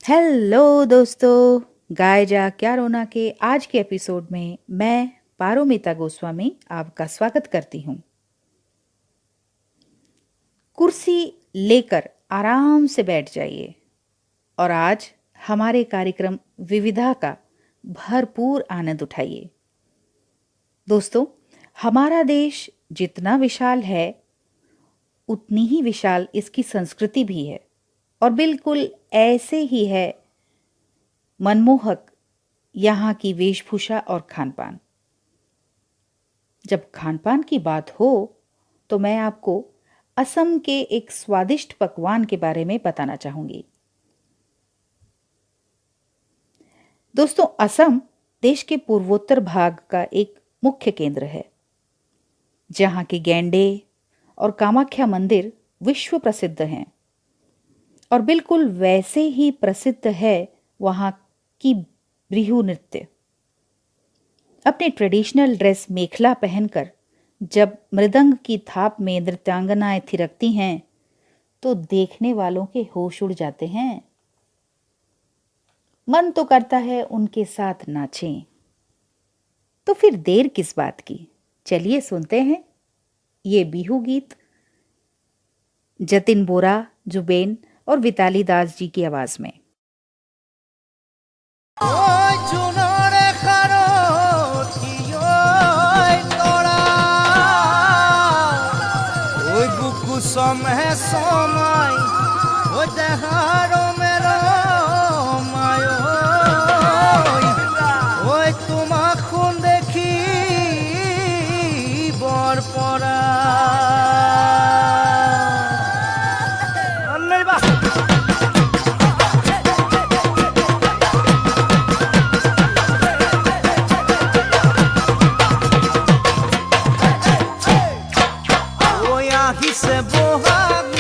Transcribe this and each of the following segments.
Hello दोस्तों, गाए जा क्या रोना के आज के एपिसोड में मैं पारोमिता गोस्वामी आपका स्वागत करती हूँ। कुर्सी लेकर आराम से बैठ जाइए और आज हमारे कार्यक्रम विविधा का भरपूर आनंद उठाइए। दोस्तों, हमारा देश जितना विशाल है उतनी ही विशाल इसकी संस्कृति भी है और बिल्कुल ऐसे ही है मनमोहक यहाँ की वेशभूषा और खानपान। जब खानपान की बात हो तो मैं आपको असम के एक स्वादिष्ट पकवान के बारे में बताना चाहूंगी। दोस्तों, असम देश के पूर्वोत्तर भाग का एक मुख्य केंद्र है, जहाँ के गैंडे और कामाख्या मंदिर विश्व प्रसिद्ध हैं और बिल्कुल वैसे ही प्रसिद्ध है वहाँ की बिहू नृत्य। अपने ट्रेडिशनल ड्रेस मेखला पहनकर जब मृदंग की थाप में नृत्यांगनाएं थिरकती हैं तो देखने वालों के होश उड़ जाते हैं। मन तो करता है उनके साथ नाचें। तो फिर देर किस बात की, चलिए सुनते हैं ये बिहू गीत जतिन बोरा, जुबेन और विताली दास जी की आवाज में। समय समय ओ देहारो मेरो मायो ओई तुमा खून देखी बर पड़ा से बोहाग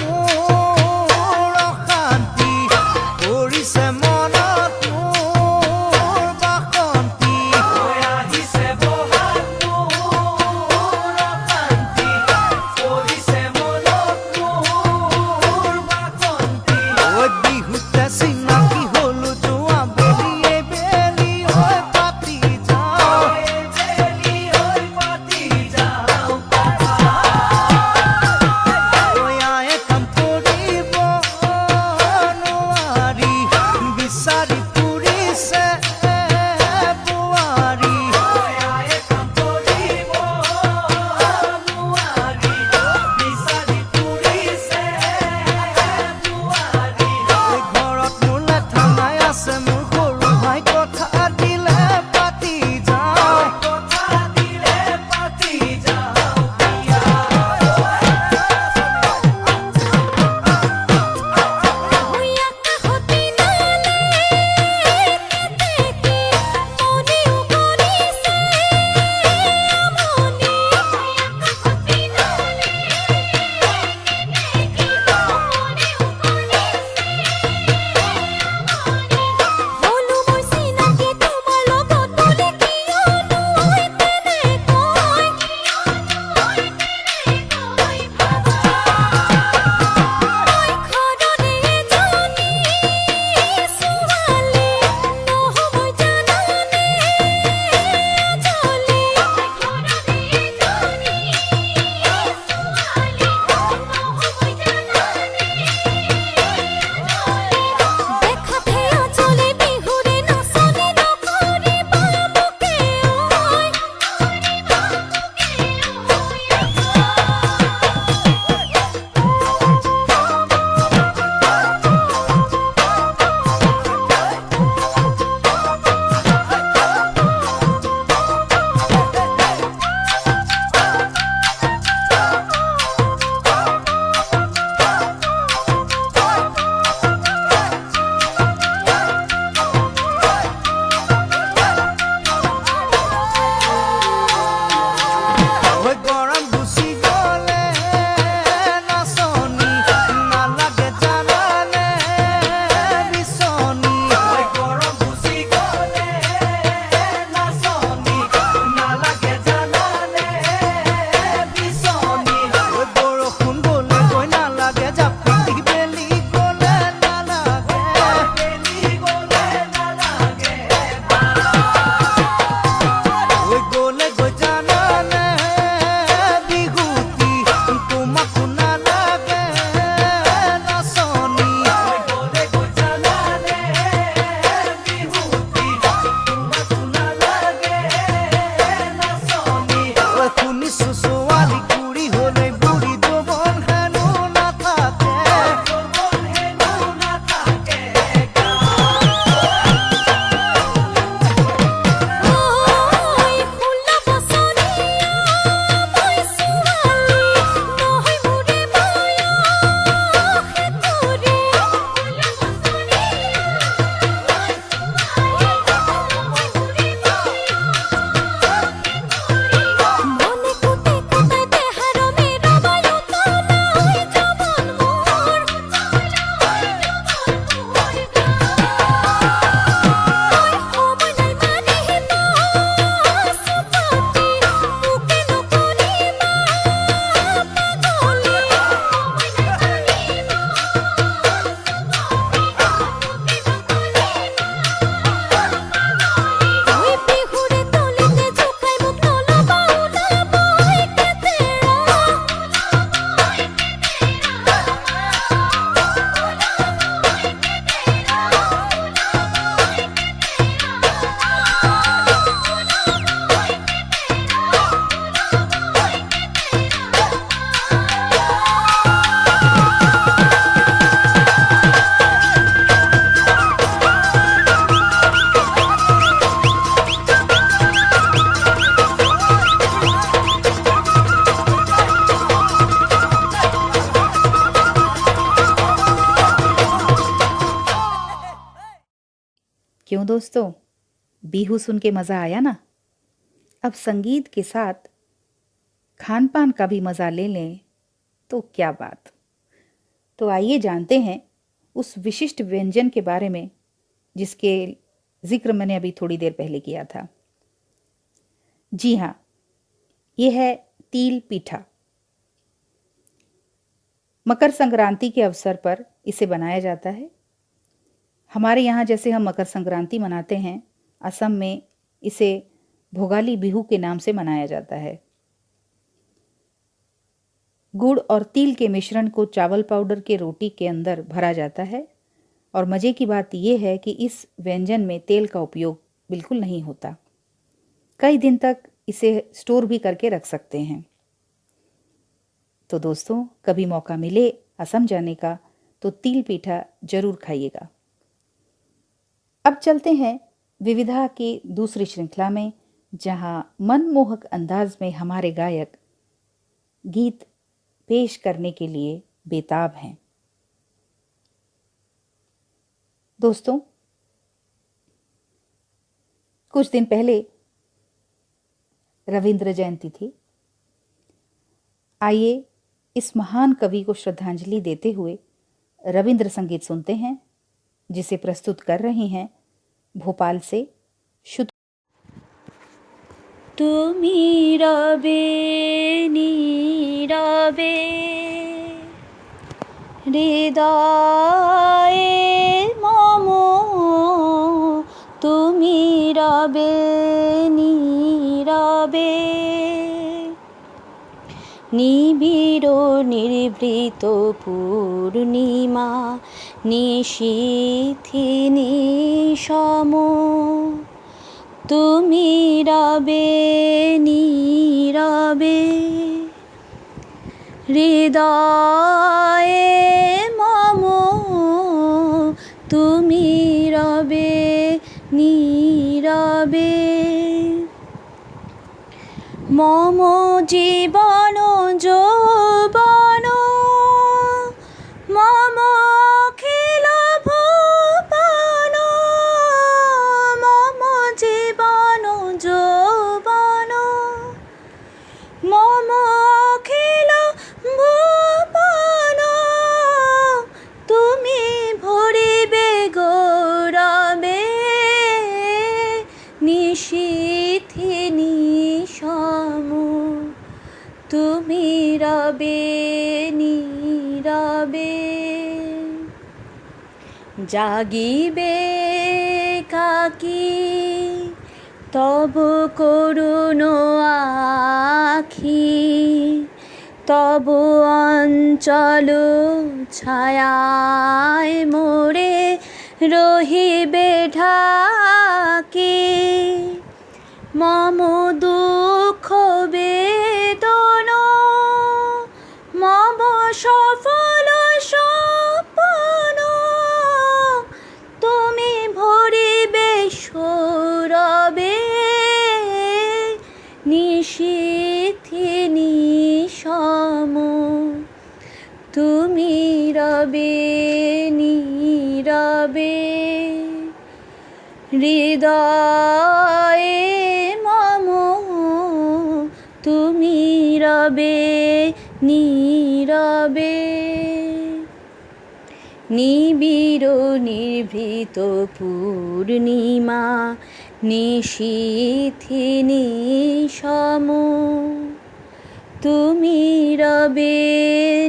क्यों दोस्तों, बीहू सुन के मज़ा आया ना? अब संगीत के साथ खान पान का भी मज़ा ले लें तो क्या बात। तो आइए जानते हैं उस विशिष्ट व्यंजन के बारे में जिसके जिक्र मैंने अभी थोड़ी देर पहले किया था। जी हाँ, यह है तिल पिठा। मकर संक्रांति के अवसर पर इसे बनाया जाता है। हमारे यहाँ जैसे हम मकर संक्रांति मनाते हैं, असम में इसे भोगाली बिहू के नाम से मनाया जाता है। गुड़ और तिल के मिश्रण को चावल पाउडर के रोटी के अंदर भरा जाता है और मज़े की बात यह है कि इस व्यंजन में तेल का उपयोग बिल्कुल नहीं होता। कई दिन तक इसे स्टोर भी करके रख सकते हैं। तो दोस्तों, कभी मौका मिले असम जाने का तो तिल पीठा जरूर खाइएगा। अब चलते हैं विविधा की दूसरी श्रृंखला में, जहां मनमोहक अंदाज में हमारे गायक गीत पेश करने के लिए बेताब हैं। दोस्तों, कुछ दिन पहले रविंद्र जयंती थी। आइए इस महान कवि को श्रद्धांजलि देते हुए रविंद्र संगीत सुनते हैं, जिसे प्रस्तुत कर रही हैं भोपाल से शुद्ध। তুমি রবে নীরবে হৃদয়ে মম, তুমি রবে নীরবে নিবিড় নির্ভৃত পূর্ণিমা নিশীথি নিশম, তুমি রবে নীরবে হৃদয়ে মম, তুমি রবে নীরবে মম জীবন যৌবন মম অখিল ভুবন, মম জীবন যৌবন মম অখিল ভুবন, তুমি ভরিবে গৌরবে নিশীথি নিশম, তুমি রবে নীরবে জাগিবে কাকি তব করুণ আখি, তব অঞ্চল ছায়ায় মোরে রহিবে ঢাকি, মম দুঃখ বেদন মম সফল স্বপ্ন, তুমি ভরিবে সৌরবে নিশীথি নিশম, তুমি রবে নীরবে হৃদয়ে মম, তুমি রবে নীরবে নিবিড় নির্ভৃত পূর্ণিমা নিশীথি নিশম, তুমি রবে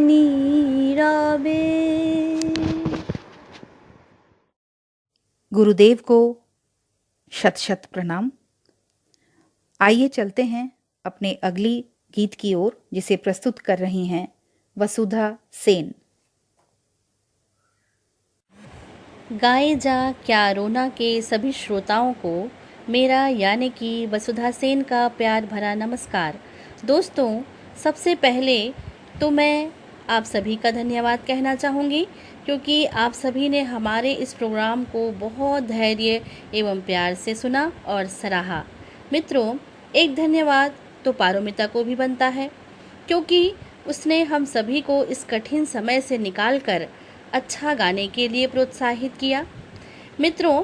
নীরবে। गुरुदेव को शत शत प्रणाम। आइए चलते हैं अपने अगली गीत की ओर, जिसे प्रस्तुत कर रही हैं वसुधा सेन। गाए जा क्या रोना के सभी श्रोताओं को मेरा यानी कि वसुधा सेन का प्यार भरा नमस्कार। दोस्तों, सबसे पहले तो मैं आप सभी का धन्यवाद कहना चाहूँगी, क्योंकि आप सभी ने हमारे इस प्रोग्राम को बहुत धैर्य एवं प्यार से सुना और सराहा। मित्रों, एक धन्यवाद तो पारोमिता को भी बनता है, क्योंकि उसने हम सभी को इस कठिन समय से निकालकर अच्छा गाने के लिए प्रोत्साहित किया। मित्रों,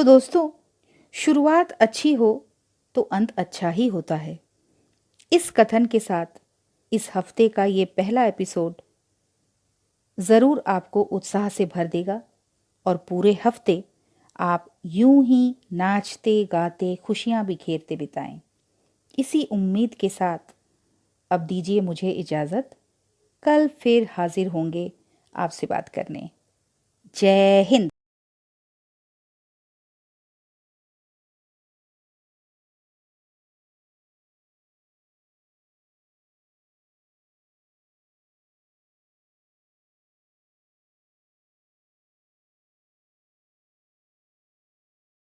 तो दोस्तों, शुरुआत अच्छी हो तो अंत अच्छा ही होता है। इस कथन के साथ इस हफ्ते का ये पहला एपिसोड ज़रूर आपको उत्साह से भर देगा और पूरे हफ्ते आप यूं ही नाचते गाते खुशियां बिखेरते बिताएं। इसी उम्मीद के साथ अब दीजिए मुझे इजाज़त। कल फिर हाजिर होंगे आपसे बात करने। जय हिंद।